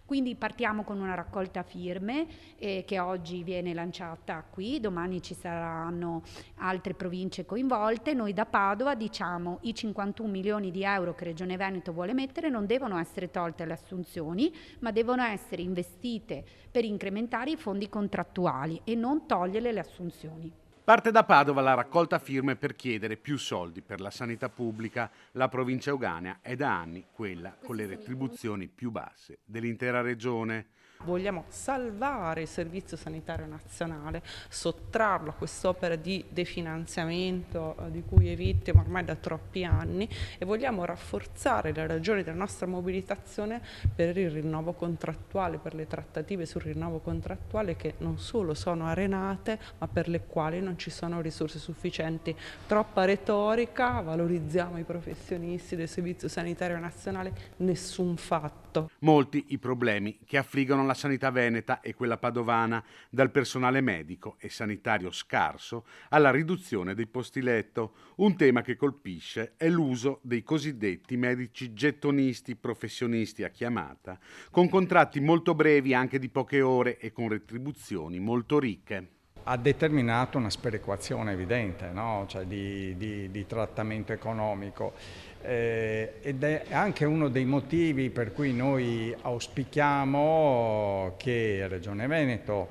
Quindi partiamo con una raccolta firme che oggi viene lanciata qui, domani ci saranno altre province coinvolte. Noi da Padova diciamo i 51 milioni di euro che Regione Veneto vuole mettere non devono essere tolte alle assunzioni, ma devono essere investite per incrementare i fondi contrattuali e non togliere le assunzioni. Parte da Padova la raccolta firme per chiedere più soldi per la sanità pubblica. La provincia euganea è da anni quella con le retribuzioni più basse dell'intera regione. Vogliamo salvare il Servizio Sanitario Nazionale, sottrarlo a quest'opera di definanziamento di cui è vittima ormai da troppi anni e vogliamo rafforzare le ragioni della nostra mobilitazione per il rinnovo contrattuale, per le trattative sul rinnovo contrattuale che non solo sono arenate ma per le quali non ci sono risorse sufficienti. Troppa retorica, valorizziamo i professionisti del Servizio Sanitario Nazionale, nessun fatto. Molti i problemi che affliggono la sanità veneta e quella padovana, dal personale medico e sanitario scarso alla riduzione dei posti letto. Un tema che colpisce è l'uso dei cosiddetti medici gettonisti, professionisti a chiamata, con contratti molto brevi, anche di poche ore e con retribuzioni molto ricche. Ha determinato una sperequazione evidente, no? Cioè di trattamento economico ed è anche uno dei motivi per cui noi auspichiamo che Regione Veneto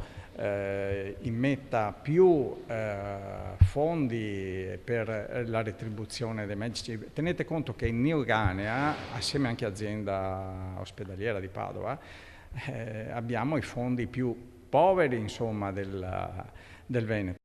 immetta più fondi per la retribuzione dei medici. Tenete conto che in Euganea, assieme anche all'azienda ospedaliera di Padova, abbiamo i fondi più poveri, insomma, del Veneto.